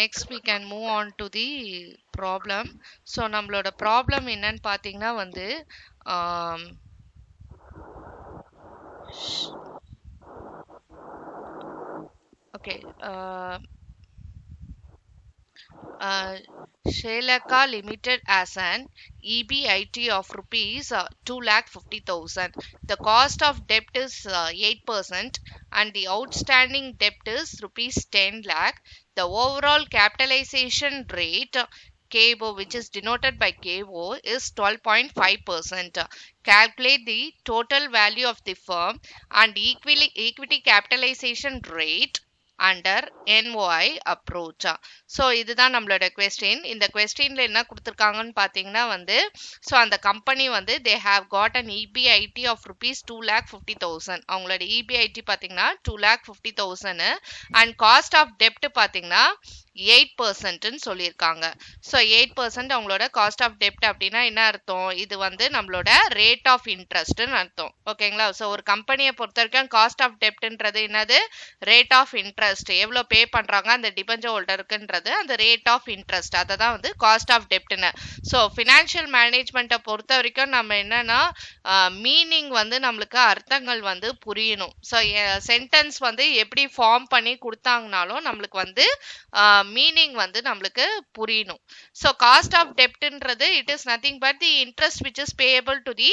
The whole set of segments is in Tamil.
next we can move on to the problem. So நம்மளோட problem என்னன்னு பாத்தீங்கன்னா வந்து okay Shelaka Limited as an EBIT of rupees 2,50,000. The cost of debt is 8% and the outstanding debt is rupees 10 lakh. The overall capitalization rate KO, which is denoted by KO, is 12.5%. Calculate the total value of the firm and equity capitalization rate under NOI approach. So இதுதான் நம்மளோட கொஸ்டின். இந்த கொஸ்டின்ல என்ன கொடுத்துருக்காங்கன்னு பார்த்தீங்கன்னா வந்து ஸோ அந்த கம்பெனி வந்து they have got an EBIT of rupees 2,50,000. அவங்களோட EBIT பார்த்தீங்கன்னா 2,50,000 அண்ட் காஸ்ட் ஆஃப் டெப்ட் பார்த்தீங்கன்னா 8%ன்னு சொல்லியிருக்காங்க. ஸோ 8% அவங்களோட காஸ்ட் ஆஃப் டெப்ட் அப்படின்னா என்ன அர்த்தம்? இது வந்து நம்மளோட ரேட் ஆஃப் இன்ட்ரெஸ்ட்னு அர்த்தம். ஓகேங்களா? ஸோ ஒரு கம்பெனியை பொறுத்த வரைக்கும் காஸ்ட் ஆஃப் டெப்ட்ன்றது என்னது? Rate of interest. எவ்வளோ பே பண்ணுறாங்க அந்த டிபெஞ்சர் ஹோல்டருக்குன்றது அந்த ரேட் ஆஃப் இன்ட்ரெஸ்ட். அதை தான் வந்து காஸ்ட் ஆஃப் டெப்ட்னு. ஸோ ஃபினான்ஷியல் மேனேஜ்மெண்ட்டை பொறுத்த வரைக்கும் நம்ம என்னன்னா மீனிங் வந்து நம்மளுக்கு அர்த்தங்கள் வந்து புரியணும். ஸோ சென்டென்ஸ் வந்து எப்படி ஃபார்ம் பண்ணி கொடுத்தாங்கனாலும் நம்மளுக்கு வந்து மீனிங் வந்து நம்மளுக்கு புரியணும். ஸோ காஸ்ட் ஆஃப் டெப்ட்ன்றது it is nothing but the interest which is payable to the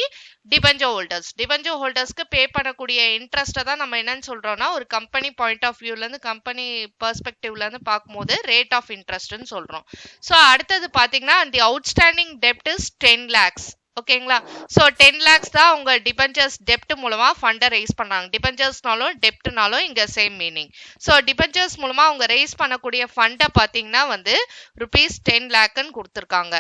debenture holders. Debenture ஹோல்டர்ஸ்க்கு பே பண்ணக்கூடிய இன்ட்ரெஸ்ட்டை தான் நம்ம என்னன்னு சொல்றோம்னா ஒரு கம்பெனி பாயிண்ட் ஆஃப் வியூல இருந்து கம்பெனி பெர்ஸ்பெக்டிவ்ல இருந்து பார்க்கும்போது ரேட் ஆஃப் இன்ட்ரெஸ்ட்னு சொல்றோம். ஸோ அடுத்தது பாத்தீங்கன்னா தி அவுட்ஸ்டாண்டிங் டெப்ட் இஸ் 10 lakhs. ஓகேங்களா? ஸோ 10 lakhs தான் உங்க டிபெஞ்சர்ஸ் டெப்ட் மூலமா ஃபண்டை ரைஸ் பண்றாங்க. டிபெஞ்சர்ஸ்னாலும் டெப்ட்னாலும் இங்க சேம் மீனிங். ஸோ டிபெஞ்சர்ஸ் மூலமா அவங்க ரைஸ் பண்ணக்கூடிய ஃபண்டை பார்த்தீங்கன்னா வந்து ருபீஸ் 10 lakhன்னு கொடுத்துருக்காங்க.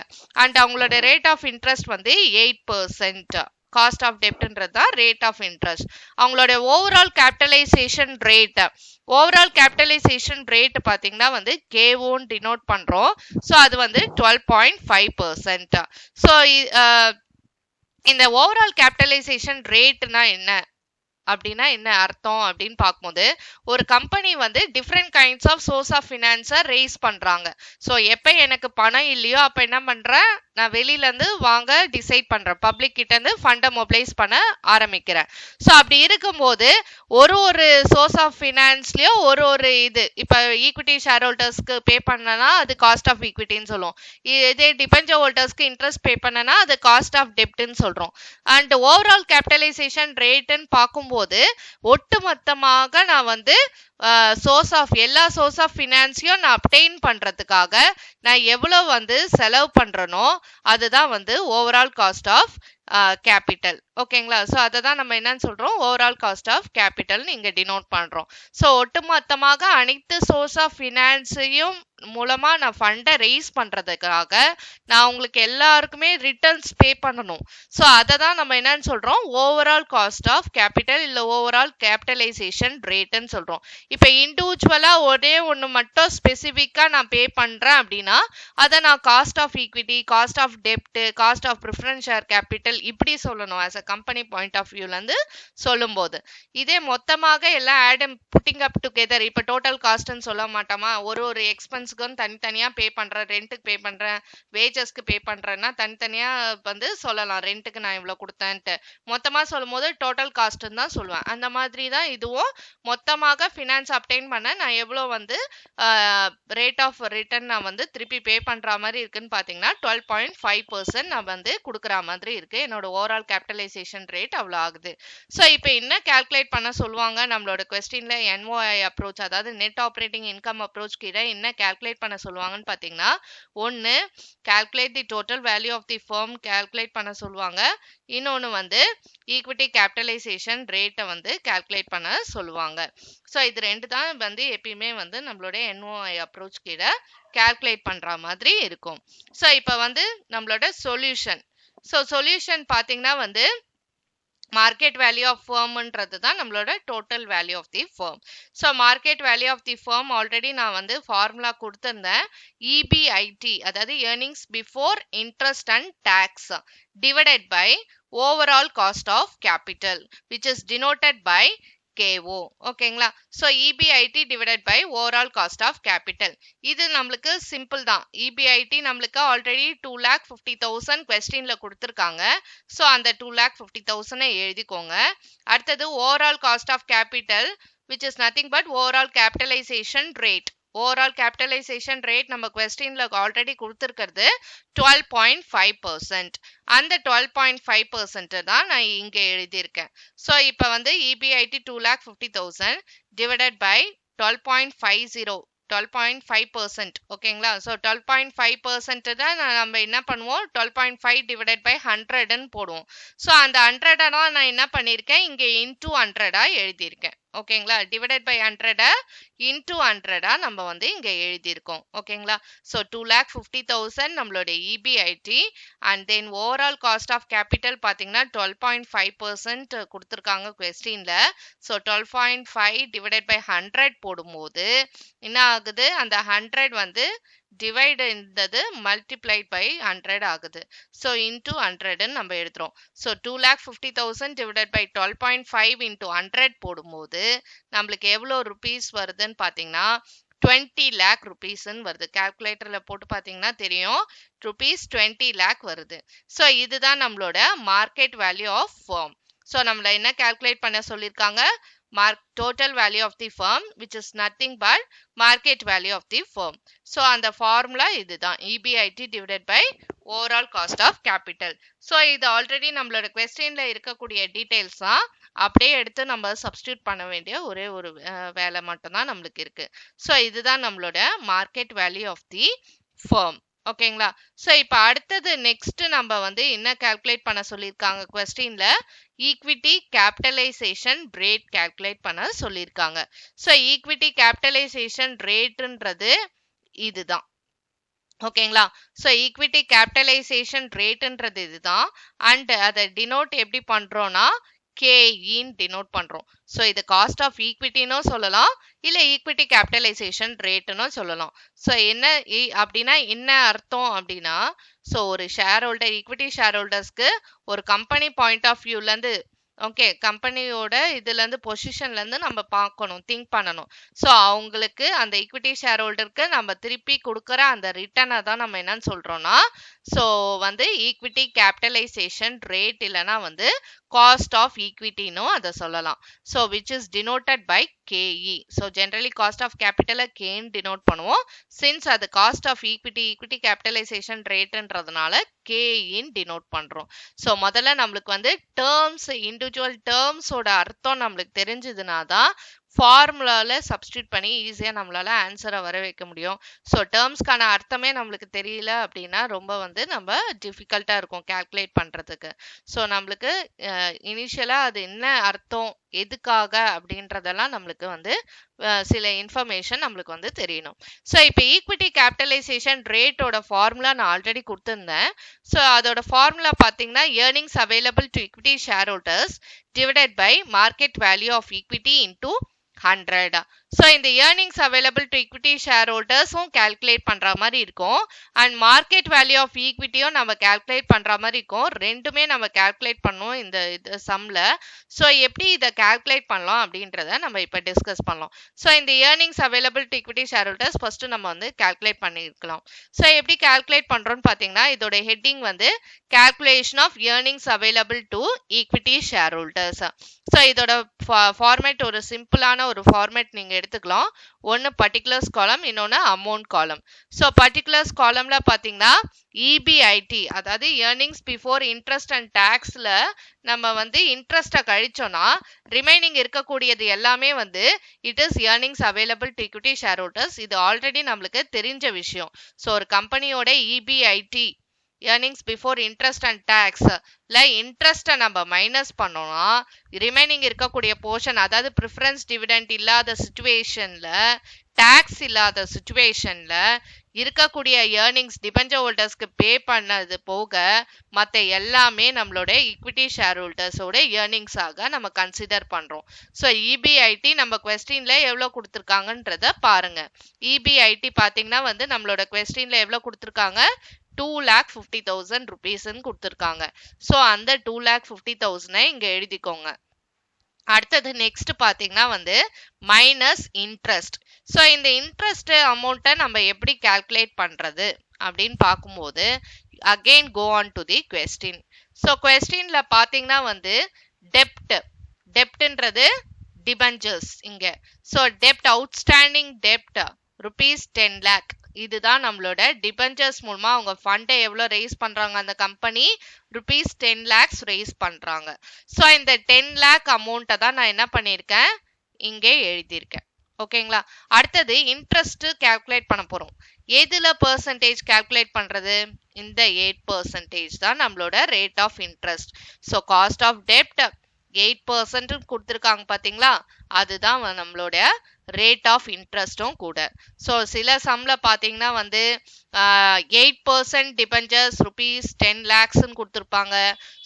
அண்ட் அவங்களோட ரேட் ஆஃப் இன்ட்ரெஸ்ட் வந்து 8%. காஸ்ட் ஆஃப் டெப்ட்ன்றது தான் ரேட் ஆஃப் இன்ட்ரெஸ்ட். அவங்களோட ஓவரால் கேபிட்டலைசேஷன் ரேட் பார்த்தீங்கன்னா வந்து கேஓன்னு டினோட் பண்றோம். ஸோ அது வந்து 12.5%. ஸோ இந்த ஓவரால் கேபிட்டலைசேஷன் ரேட்னா என்ன அப்படின்னா என்ன அர்த்தம் அப்படின்னு பார்க்கும்போது ஒரு கம்பெனி வந்து different kinds of source of ஃபினான்ஸை ரைஸ் பண்றாங்க. ஸோ எப்போ எனக்கு பணம் இல்லையோ அப்போ என்ன பண்றேன்? நான் வெளியில இருந்து வாங்க டிசைட் பண்றேன். பப்ளிக் கிட்ட இருந்து ஃபண்டை மொபிலைஸ் பண்ண ஆரம்பிக்கிறேன். ஸோ அப்படி இருக்கும்போது ஒரு சோர்ஸ் ஆஃப் ஃபினான்ஸ்லயும் ஒரு இது இப்போ ஈக்விட்டி ஷேர் ஹோல்டர்ஸ்க்கு பே பண்ணனா அது காஸ்ட் ஆஃப் ஈக்விட்டின்னு சொல்லுவோம். இதே டிபெஞ்சர் ஹோல்டர்ஸ்க்கு இன்ட்ரெஸ்ட் பே பண்ணனா அது காஸ்ட் ஆஃப் டெப்ட்னு சொல்றோம். அண்ட் ஓவரால் கேபிட்டலைசேஷன் ரேட்னு பார்க்கும்போது ஒட்டுமொத்தமாக நான் வந்து எல்லா சோர்ஸ் ஆஃப் ஃபினான்ஸையும் நான் அப்டெயின் பண்றதுக்காக நான் எவ்வளவு வந்து செலவு பண்றனோ அதுதான் வந்து ஓவரால் காஸ்ட் ஆஃப் கேபிட்டல். ஓகேங்களா? ஸோ அதை தான் நம்ம என்னன்னு சொல்றோம்? ஓவரால் காஸ்ட் ஆஃப் கேபிட்டல்னு இங்க டினோட் பண்றோம். ஸோ ஒட்டுமொத்தமாக அனைத்து சோர்ஸ் ஆஃப் ஃபினான்ஸையும் மூலமா நான் ஃபண்டை ரைஸ் பண்றதுக்காக நான் உங்களுக்கு எல்லாருக்குமே ரிட்டர்ன்ஸ் பே பண்ணணும். ஸோ அதை தான் நம்ம என்னன்னு சொல்றோம்? ஓவரால் காஸ்ட் ஆஃப் கேபிட்டல் இல்ல ஓவரால் கேபிட்டலைசேஷன் ரேட்னு சொல்றோம். இப்போ இண்டிவிஜுவலா ஒரே ஒன்று மட்டும் ஸ்பெசிஃபிக்கா நான் பே பண்றேன் அப்படின்னா அதை நான் cost of equity, cost of டெப்ட், cost of preference share capital இப்படி சொல்லணும். As a company point of வியூல இருந்து சொல்லும் போது இதே மொத்தமாக எல்லாம் ஆட் புட்டிங் அப் டுகெதர் இப்போ டோட்டல் காஸ்ட்னு சொல்ல மாட்டோமா? ஒரு எக்ஸ்பென்ஸ்க்கும் தனித்தனியா பே பண்றேன், ரெண்ட்டுக்கு பே பண்றேன், வேஜஸ்க்கு பே பண்றேன்னா தனித்தனியா வந்து சொல்லலாம். ரெண்ட்டுக்கு நான் இவ்வளவு கொடுத்தேன்ட்டு மொத்தமா சொல்லும் போது டோட்டல் காஸ்ட்னு தான் சொல்லுவேன். அந்த மாதிரி தான் இதுவும் மொத்தமாக ஃபினான்ஸ் அப்டெயின் பண்ண நான் எவ்வளோ வந்து ரேட் ஆஃப் ரிட்டர்ன் நான் வந்து திருப்பி பே பண்ற மாதிரி இருக்குன்னு பாத்தீங்கன்னா 12.5% நான் வந்து கொடுக்குற மாதிரி இருக்கு. என்னோட ஓவரால் கேபிட்டலைசேஷன் ரேட் அவ்வளோ ஆகுது. ஸோ இப்போ என்ன கால்குலேட் பண்ண சொல்லுவாங்க நம்மளோட கொஸ்டின்ல? NOI அப்ரோச், அதாவது நெட் ஆப்ரேட்டிங் இன்கம் அப்ரோச் கீழே என்ன கால்குலேட் பண்ண சொல்லுவாங்கன்னு பார்த்தீங்கன்னா ஒன்று calculate the total value of the firm calculate பண்ண சொல்லுவாங்க. இன்னொன்று வந்து ஈக்விட்டி கேபிட்டலைசேஷன் ரேட்டை வந்து கால்குலேட் பண்ண சொல்லுவாங்க. ஸோ இது ரெண்டு தான் வந்து எப்பயுமே வந்து நம்மளோட NOI அப்ரோச் கீழே கால்குலேட் பண்ற மாதிரி இருக்கும். ஸோ இப்போ வந்து நம்மளோட சொல்யூஷன். ஸோ சொல்யூஷன் பார்த்தீங்கன்னா வந்து மார்க்கெட் வேல்யூ ஆஃப் ஃபர்ம்ன்றது தான் நம்மளோட total value of the firm. So market value of the firm already நான் வந்து ஃபார்முலா கொடுத்துருந்தேன். EBIT அதாவது earnings before interest and tax divided by overall cost of capital which is denoted by KO. ஓகேங்களா? So EBIT divided by overall cost of capital. இது நம்மளுக்கு சிம்பிள் தான். EBIT நம்மளுக்கு ஆல்ரெடி 2,50,000 கொஸ்டின்ல கொடுத்துருக்காங்க. ஸோ அந்த 2,50,000 எழுதிக்கோங்க. அடுத்தது overall cost of capital which is nothing but overall capitalization rate. Overall capitalisation rate நம்ம கொஸ்டின்ல ஆல்ரெடி கொடுத்துருக்கிறது 12.5%. அந்த 12.5% தான் நான் இங்க எழுதியிருக்கேன். ஸோ இப்போ வந்து EBIT 2,50,000 டிவைடட் பை 12.50 12.5%. ஓகேங்களா? ஸோ 12.5% தான் நம்ம என்ன பண்ணுவோம், 12.5 டிவைடட் பை 100ன்னு போடுவோம். ஸோ அந்த 100 தான் நான் என்ன பண்ணியிருக்கேன், இங்கே இன்டூ 100 எழுதியிருக்கேன். ஓகேங்களா? டிவைடட் பை 100 இன்டூ 100 நம்ம வந்து இங்க எழுதியிருக்கோம். ஓகேங்களா? ஸோ 2,50,000 நம்மளோட EBIT and then overall cost of capital பார்த்தீங்கன்னா 12.5% கொடுத்துருக்காங்க கொஸ்டின்ல. ஸோ 12.5 டிவைடட் பை 100 போடும்போது என்ன ஆகுது, அந்த 100 வந்து டிவைட் இருந்தது மல்டிப்ளைட் பை 100 ஆகுது. ஸோ இன்டூ 100ன்னு நம்ம எழுதுறோம். ஸோ 2,50,000 டிவைடட் பை 12.5 இன்டூ 100 போடும்போது நம்மளுக்கு எவ்வளோ ருபீஸ் வருதுன்னு பார்த்தீங்கன்னா 20 lakh rupeesன்னு வருது. கால்குலேட்டர்ல போட்டு பார்த்தீங்கன்னா தெரியும், rupees 20 lakh வருது. ஸோ இதுதான் நம்மளோட market value of firm. So நம்மள என்ன கால்குலேட் பண்ண சொல்லியிருக்காங்க, total value of the firm which is nothing but market value of the firm. So அந்த formula இதுதான், EBIT divided by overall cost of capital. So இது ஆல்ரெடி நம்மளோட கொஸ்டின்ல இருக்கக்கூடிய டீடைல்ஸ் தான், அப்படியே எடுத்து நம்ம சப்ஸ்டியூட் பண்ண வேண்டிய ஒரே ஒரு வேலை மட்டும்தான் நம்மளுக்கு இருக்கு. ஸோ இதுதான் நம்மளோட market value of the firm. ஓகேங்களா? ஸோ இப்போ அடுத்தது நெக்ஸ்ட் நம்ம வந்து என்ன கால்குலேட் பண்ண சொல்லியிருக்காங்க கொஸ்டின்ல, ஈக்விட்டி கேபிட்டலைசேஷன் ரேட் கால்குலேட் பண்ண சொல்லியிருக்காங்க. ஸோ ஈக்விட்டி கேபிட்டலைசேஷன் ரேட்ன்றது இதுதான். ஓகேங்களா? ஸோ ஈக்விட்டி கேபிட்டலைசேஷன் ரேட்ன்றது இதுதான். அண்ட் அதை டினோட் எப்படி பண்றோம்னா KEன்னு டினோட் பண்றோம். ஸோ இது காஸ்ட் ஆஃப் ஈக்விட்டின்னு சொல்லலாம், இல்ல ஈக்விட்டி கேபிட்டலைசேஷன் ரேட்னு சொல்லலாம். ஸோ என்ன அப்படின்னா என்ன அர்த்தம் அப்படின்னா, ஸோ ஒரு ஷேர் ஹோல்டர், ஈக்விட்டி ஷேர் ஹோல்டர்ஸ்க்கு ஒரு கம்பெனி பாயிண்ட் ஆஃப் வியூல இருந்து, ஓகே, கம்பெனியோட இதுல இருந்து பொசிஷன்ல இருந்து நம்ம பார்க்கணும், திங்க் பண்ணணும். ஸோ அவங்களுக்கு அந்த ஈக்விட்டி ஷேர் ஹோல்டருக்கு நம்ம திருப்பி கொடுக்குற அந்த ரிட்டர்னை தான் நம்ம என்னன்னு சொல்றோம்னா, ஸோ வந்து ஈக்விட்டி கேபிட்டலைசேஷன் ரேட் இல்லைன்னா வந்து காஸ்ட் ஆஃப் ஈக்விட்டின்னு அதை சொல்லலாம். So which is denoted by KE. So generally cost of கேபிட்டலை கேன்னு டினோட் பண்ணுவோம். சின்ஸ் அது காஸ்ட் ஆஃப் ஈக்விட்டி கேபிட்டலைசேஷன் ரேட்ன்றதுனால KEன்னு டினோட் பண்றோம். ஸோ முதல்ல நம்மளுக்கு வந்து டேர்ம்ஸ், இண்டிவிஜுவல் டேர்ம்ஸோட அர்த்தம் நம்மளுக்கு தெரிஞ்சதுனா தான் ஃபார்முலால சப்ஸ்டியூட் பண்ணி ஈஸியாக நம்மளால ஆன்சரை வர வைக்க முடியும். ஸோ டேர்ம்ஸ்க்கான அர்த்தமே நம்மளுக்கு தெரியல அப்படின்னா ரொம்ப வந்து நம்ம டிஃபிகல்ட்டாக இருக்கும் கால்குலேட் பண்ணுறதுக்கு. ஸோ நம்மளுக்கு இனிஷியலாக அது என்ன அர்த்தம், எதுக்காக அப்படின்றதெல்லாம் நம்மளுக்கு வந்து சில இன்ஃபர்மேஷன் நம்மளுக்கு வந்து தெரியணும். ஸோ இப்போ ஈக்விட்டி கேபிட்டலைசேஷன் ரேட்டோட ஃபார்முலா நான் ஆல்ரெடி கொடுத்துருந்தேன். ஸோ அதோட ஃபார்முலா பார்த்தீங்கன்னா earnings available to equity share holders divided by market value of equity into 100. So இந்த earnings available to equity share ஹோல்டர்ஸும் கால்குலேட் பண்ற மாதிரி இருக்கும், அண்ட் மார்க்கெட் வேல்யூ ஆஃப் ஈக்விட்டியும் நம்ம கால்குலேட் பண்ற மாதிரி இருக்கும். ரெண்டுமே நம்ம கால்குலேட் பண்ணோம் இந்த சம்ல. ஸோ எப்படி இதை கால்குலேட் பண்ணலாம் அப்படின்றத நம்ம இப்போ டிஸ்கஸ் பண்ணலாம். ஸோ இந்த earnings available to equity share holders first நம்ம வந்து கால்குலேட் பண்ணிருக்கலாம். ஸோ எப்படி கால்குலேட் பண்றோம்னு பார்த்தீங்கன்னா, இதோட ஹெட்டிங் வந்து calculation of earnings available to equity share holders. So இதோட ஃபார்மேட் ஒரு சிம்பிளான ஒரு ஃபார்மேட் நீங்க எடுத்துக்கலாம். ஒன்னு பர்டிகுலர்ஸ் காலம், இன்னொன்னு அமௌண்ட் காலம். ஸோ பர்டிகுலர்ஸ் காலம்ல பாத்தீங்கன்னா EBIT, அதாவது ஏர்னிங்ஸ் பிஃபோர் இன்ட்ரெஸ்ட் அண்ட் டாக்ஸ்ல நம்ம வந்து இன்ட்ரெஸ்ட்டை கழிச்சோம்னா ரிமைனிங் இருக்கக்கூடியது எல்லாமே வந்து it is earnings available to equity share holders. இது ஆல்ரெடி நம்மளுக்கு தெரிஞ்ச விஷயம். ஸோ ஒரு கம்பெனியோட EBIT earnings before interest and டாக்ஸ்ல இன்ட்ரெஸ்ட்டை நம்ம மைனஸ் பண்ணோம்னா ரிமைனிங் இருக்கக்கூடிய போர்ஷன், அதாவது ப்ரிஃபரன்ஸ் டிவிடெண்ட் இல்லாத சிச்சுவேஷன்ல, டாக்ஸ் இல்லாத சிச்சுவேஷன்ல இருக்கக்கூடிய ஏர்னிங்ஸ் டிபெஞ்சர் ஹோல்டர்ஸ்க்கு பே பண்ணது போக மற்ற எல்லாமே நம்மளோட ஈக்விட்டி ஷேர் ஹோல்டர்ஸோட ஏர்னிங்ஸாக நம்ம கன்சிடர் பண்றோம். ஸோ EBIT நம்ம கொஸ்டின்ல எவ்வளோ கொடுத்துருக்காங்கன்றத பாருங்க. EBIT பார்த்தீங்கன்னா வந்து நம்மளோட கொஸ்டின்ல எவ்வளோ கொடுத்துருக்காங்க, 2,50,000 rupees கொடுத்துருக்காங்க. ஸோ அந்த 2,50,000 இங்க எழுதிக்கோங்க. அடுத்தது நெக்ஸ்ட் பாத்தீங்கன்னா வந்து மைனஸ் இன்ட்ரெஸ்ட். ஸோ இந்த இன்ட்ரெஸ்ட் அமௌண்ட்டை நம்ம எப்படி கால்குலேட் பண்றது அப்படின்னு பார்க்கும்போது again go on to the question. So கொஸ்டின்ல பாத்தீங்கன்னா வந்து டெப்ட்ன்றது டிபெஞ்சர்ஸ் இங்க. ஸோ டெப்ட் அவுட்ஸ்டாண்டிங் டெப்ட் ருபீஸ் 10 lakh. இதுதான் நம்மளோட டிபெஞ்சர்ஸ் மூலமா அவங்க ஃபண்டை எவ்வளவு ரெய்ஸ் பண்றாங்க அந்த கம்பெனி ருபீஸ் 10 lakhs ரெய்ஸ் பண்றாங்க. ஸோ இந்த 10 lakh அமௌண்ட்டை தான் நான் என்ன பண்ணியிருக்கேன் இங்கே எழுதியிருக்கேன். ஓகேங்களா. அடுத்தது இன்ட்ரெஸ்ட் கால்குலேட் பண்ண போறோம். எதுல பெர்சன்டேஜ் கால்குலேட் பண்றது? இந்த 8% தான் நம்மளோட rate of interest. So cost of டெப்ட் 8% கொடுத்துருக்காங்க பாத்தீங்களா, அதுதான் நம்மளோட ரேட் ஆஃப் இன்ட்ரெஸ்டும் கூட. ஸோ சில சம்ல பாத்தீங்கன்னா வந்து 8% டிபெஞ்சர்ஸ் ருபீஸ் 10 lakhs கொடுத்துருப்பாங்க.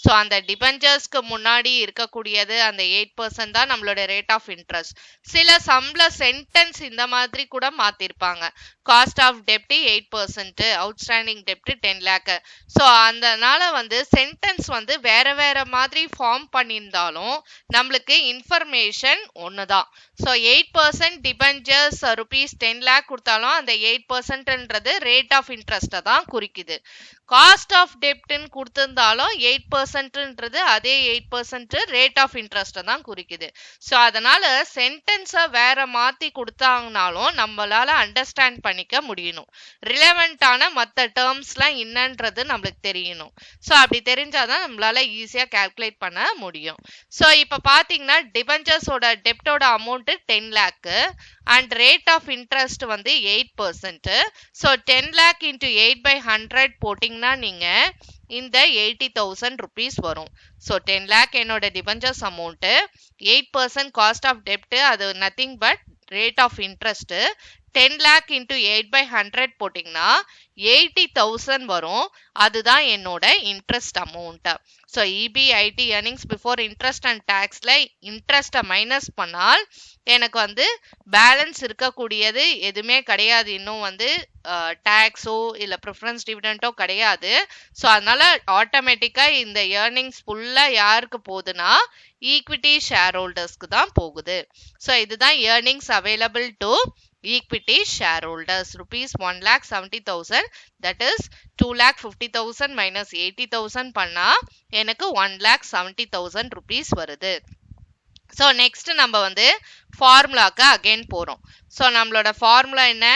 ஸோ அந்த டிபெஞ்சர்ஸ்க்கு முன்னாடி இருக்கக்கூடியது அந்த 8% தான் நம்மளோட ரேட் ஆஃப் இன்ட்ரெஸ்ட். சில சம்ல சென்டென்ஸ் இந்த மாதிரி கூட மாத்திருப்பாங்க. காஸ்ட் ஆஃப் டெப்ட் 8%, அவுட்ஸ்டாண்டிங் டெப்ட் 10 lakh. ஸோ அதனால வந்து சென்டென்ஸ் வந்து வேற வேற மாதிரி ஃபார்ம் பண்ணியிருந்தாலும் நம்மளுக்கு இன்ஃபர்மேஷன் ஒண்ணுதான். ஸோ 8% டிபெஞ்சர்ஸ் ருபீஸ் 10 lakh கொடுத்தாலும் அந்த 8%ன்றது ரேட் ஆஃப் இன்ட்ரெஸ்ட்டை தான் குறிக்குது. காஸ்ட் ஆஃப் டெப்ட்னு கொடுத்திருந்தாலும் 8%ன்றது அதே 8% ரேட் ஆஃப் இன்ட்ரெஸ்ட்டை தான் குறிக்குது. ஸோ அதனால சென்டென்ஸை வேற மாத்தி கொடுத்தாங்கனாலும் நம்மளால அண்டர்ஸ்டாண்ட் பண்ணிக்க முடியணும். ரிலவெண்டான மற்ற டேர்ம்ஸ்லாம் என்னன்றது நம்மளுக்கு தெரியணும். ஸோ அப்படி தெரிஞ்சாதான் நம்மளால ஈஸியா கால்குலேட் பண்ண முடியும். ஸோ இப்போ பாத்தீங்கன்னா டிபெஞ்சர்ஸோட டெப்டோட amount 10 lakh and rate of interest வந்து 8%. ஸோ 10 lakh into 8/100 போட்டிங்கன்னா நீங்க இந்த 80,000 rupees வரும். ஸோ 10 lakh என்னோட டிபெஞ்சர்ஸ் அமௌண்ட், 8% காஸ்ட் ஆஃப் டெப்ட், அது nothing but rate of interest. 10 lakh into 8/100 போட்டிங்கன்னா 80,000 வரும். அதுதான் என்னோட interest amount. So EBIT earnings before interest and taxல இன்ட்ரெஸ்ட்டை மைனஸ் பண்ணால் எனக்கு வந்து பேலன்ஸ் இருக்கக்கூடியது எதுவுமே கிடையாது. இன்னும் வந்து டாக்ஸோ இல்லை ப்ரிஃபரன்ஸ் டிவிடெண்டோ கிடையாது. ஸோ அதனால ஆட்டோமேட்டிக்கா இந்த ஏர்னிங்ஸ் ஃபுல்லா யாருக்கு போகுதுன்னா ஈக்விட்டி ஷேர் ஹோல்டர்ஸ்க்கு தான் போகுது. ஸோ இதுதான் earnings available to equity shareholders rupees 1,70,000, that is 2,50,000 minus 80,000 பண்ணா எனக்கு 1,70,000 rupees வருது. ஸோ நெக்ஸ்ட் நம்ம வந்து ஃபார்முலாக்கு அகைன் போறோம். ஸோ நம்மளோட ஃபார்முலா என்ன?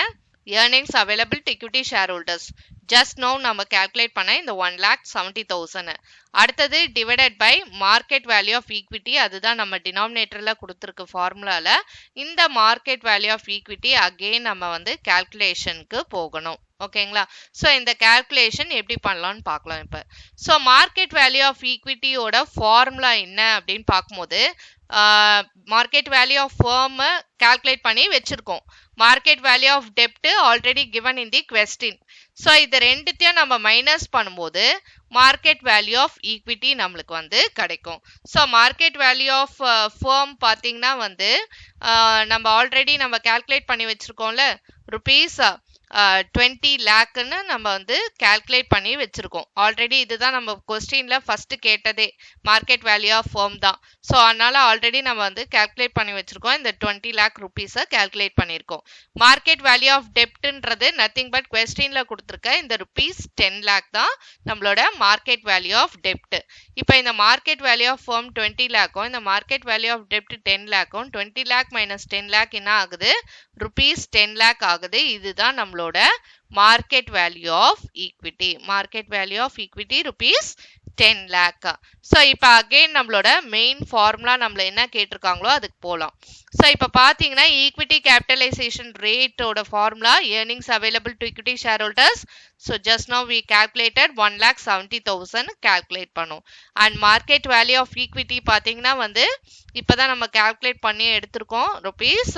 earnings available to equity shareholders. just now நம்ம calculate பண்ண இந்த 1,70,000. அடுத்தது divided by market value of equity, அதுதான் நம்ம denominatorல கொடுத்திருக்க ஃபார்முலால. இந்த market value of equity again நம்ம வந்து calculationக்கு போகணும். ஓகேங்களா. ஸோ இந்த கால்குலேஷன் எப்படி பண்ணலாம்னு பார்க்கலாம் இப்போ. ஸோ மார்க்கெட் வேல்யூ ஆஃப் ஈக்விட்டியோட ஃபார்முலா என்ன அப்படின்னு பார்க்கும்போது market value of firm calculate பண்ணி வச்சிருக்கோம். மார்க்கெட் வேல்யூ ஆஃப் டெப்ட் already given in the question. So இது ரெண்டுத்தையும் நம்ம மைனஸ் பண்ணும்போது மார்க்கெட் வேல்யூ ஆஃப் ஈக்விட்டி நம்மளுக்கு வந்து கிடைக்கும். So market value of firm பார்த்தீங்கன்னா வந்து நம்ம ஆல்ரெடி நம்ம கால்குலேட் பண்ணி வச்சிருக்கோம்ல, ருபீஸ் 20 lakhன்னு நம்ம வந்து கால்குலேட் பண்ணி வச்சிருக்கோம் ஆல்ரெடி. இதுதான் நம்ம கொஸ்டின்ல ஃபர்ஸ்ட் கேட்டதே, மார்க்கெட் வேல்யூ ஆஃப் ஃபர்ம் தான். ஸோ அதனால ஆல்ரெடி நம்ம வந்து கால்குலேட் பண்ணி வச்சிருக்கோம். இந்த 20 lakh rupees-ஐ கால்குலேட் பண்ணியிருக்கோம். மார்க்கெட் வேல்யூ ஆஃப் டெப்ட்ன்றது நத்திங் பட் கொஸ்டின்ல கொடுத்துருக்க இந்த ருபீஸ் 10 lakh தான் நம்மளோட மார்க்கெட் வேல்யூ ஆஃப் டெப்ட். இப்போ இந்த மார்க்கெட் வேல்யூ ஆஃப் ஃபர்ம் 20 lakhம் இந்த மார்க்கெட் வேல்யூ ஆஃப் டெப்ட் 10 lakhம் 20 lakh minus 10 lakh என்ன ஆகுது? ருபீஸ் 10 lakh ஆகுது. இதுதான் நம்மளோட market value of equity. Market value of equity rupees 10 lakh. So இப்போ அகெயின் நம்மளோட மெயின் ஃபார்முலா நம்மள என்ன கேட்டிருக்காங்களோ அதுக்கு போகலாம். ஸோ இப்போ பார்த்தீங்கன்னா ஈக்விட்டி கேபிட்டலைசேஷன் ரேட்டோட formula earnings available to equity share holders. So just now we calculated 1,70,000 calculate பண்ணோம். And market value of equity பார்த்தீங்கன்னா வந்து இப்போதான் நம்ம கால்குலேட் பண்ணி எடுத்திருக்கோம், ருபீஸ்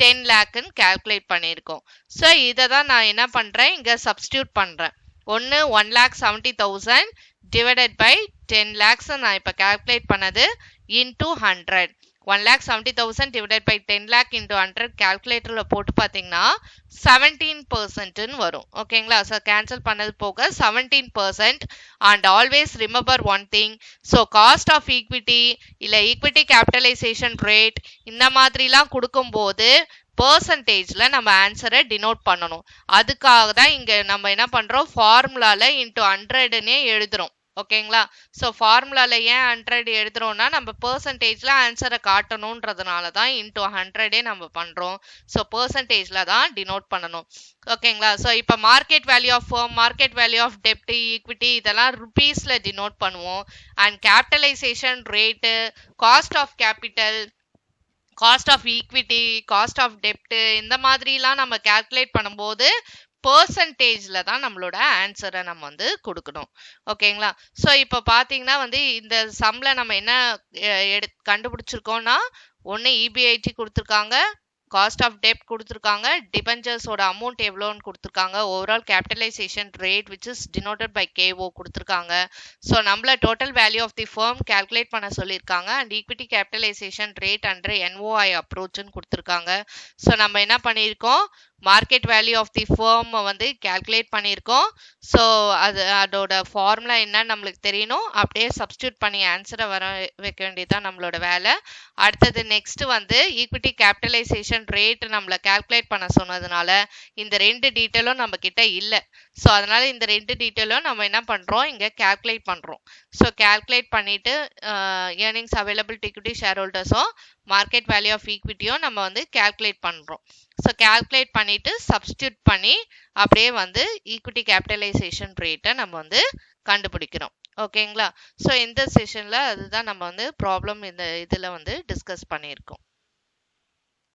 10 lakhன்னு கால்குலேட் பண்ணியிருக்கோம். ஸோ இதை தான் நான் என்ன பண்ணுறேன், இங்கே சப்ஸ்டியூட் பண்ணுறேன். ஒன்று 1,70,000 டிவைடட் பை 10 lakhs நான் இப்போ கால்குலேட் பண்ணது into 100. 1,70,000 divided by 10 lakh into 100 calculatorல போட்டு பார்த்தீங்கன்னா 17% வரும். ஓகேங்களா? ஸோ கேன்சல் பண்ணது போக 17%. And always remember one thing, so cost of equity இல்லை ஈக்விட்டி கேபிட்டலைசேஷன் ரேட் இந்த மாதிரிலாம் கொடுக்கும்போது பெர்சன்டேஜ்ல நம்ம ஆன்சரை டினோட் பண்ணணும். அதுக்காக தான் இங்க நம்ம என்ன பண்றோம், ஃபார்முலால இன்டூ 100னே எழுதுறோம். ஓகேங்களா? ஸோ ஃபார்முலால ஏன் 100 எழுதுறோம்னா நம்ம பெர்சன்டேஜ்ல ஆன்சரை காட்டணும்ன்றதுனால தான் இன்டூ 100 நம்ம பண்றோம். ஸோ பெர்சன்டேஜ்ல தான் டினோட் பண்ணணும். ஓகேங்களா? ஸோ இப்போ market value of firm, market value of டெப்ட், ஈக்விட்டி இதெல்லாம் ருபீஸ்ல டினோட் பண்ணுவோம். And capitalisation rate, cost of capital, cost of equity, cost of டெப்ட் இந்த மாதிரிலாம் நம்ம கால்குலேட் பண்ணும்போது பெர்சன்டேஜ்ல தான் நம்மளோட ஆன்சரை நம்ம வந்து கொடுக்கணும். ஓகேங்களா? ஸோ இப்போ பார்த்தீங்கன்னா வந்து இந்த சம்ல நம்ம என்ன கண்டுபிடிச்சிருக்கோம்னா, ஒன்று இபிஐடி கொடுத்துருக்காங்க, காஸ்ட் ஆஃப் டெப்ட் கொடுத்துருக்காங்க, டிபெஞ்சர்ஸோட அமௌண்ட் எவ்வளோன்னு கொடுத்துருக்காங்க, overall capitalisation rate which is denoted by KO கொடுத்துருக்காங்க. ஸோ நம்மள total value of the firm calculate பண்ண சொல்லியிருக்காங்க. And equity capitalisation rate under NOI அப்ரோச்னு கொடுத்துருக்காங்க. ஸோ நம்ம என்ன பண்ணியிருக்கோம், market value of the firm வந்து கால்குலேட் பண்ணியிருக்கோம். ஸோ அதோட ஃபார்முலா என்னன்னு நம்மளுக்கு தெரியணும். அப்படியே சப்ஸ்டியூட் பண்ணி ஆன்சரை வர வைக்க வேண்டியதுதான் நம்மளோட வேலை. அடுத்தது நெக்ஸ்ட் வந்து ஈக்விட்டி கேபிட்டலைசேஷன் ரேட் நம்மளை கால்குலேட் பண்ண சொன்னதுனால இந்த ரெண்டு டீட்டெயிலும் நம்ம கிட்ட இல்லை. ஸோ அதனால இந்த ரெண்டு டீட்டெயிலும் நம்ம என்ன பண்றோம், இங்க கால்குலேட் பண்றோம். ஸோ கால்குலேட் பண்ணிட்டு earnings available to equity share ஹோல்டர்ஸும் மார்க்கெட் வேல்யூ ஆஃப் ஈக்விட்டியும் நம்ம வந்து கால்குலேட் பண்றோம். ஸோ கால்குலேட் பண்ணிட்டு சப்ஸ்டியூட் பண்ணி அப்படியே வந்து ஈக்விட்டி கேபிட்டலைசேஷன் ரேட்டை நம்ம வந்து கண்டுபிடிக்கிறோம். ஓகேங்களா? ஸோ இந்த செஷன்ல அதுதான் நம்ம வந்து ப்ராப்ளம் இந்த இதில் வந்து டிஸ்கஸ் பண்ணியிருக்கோம்.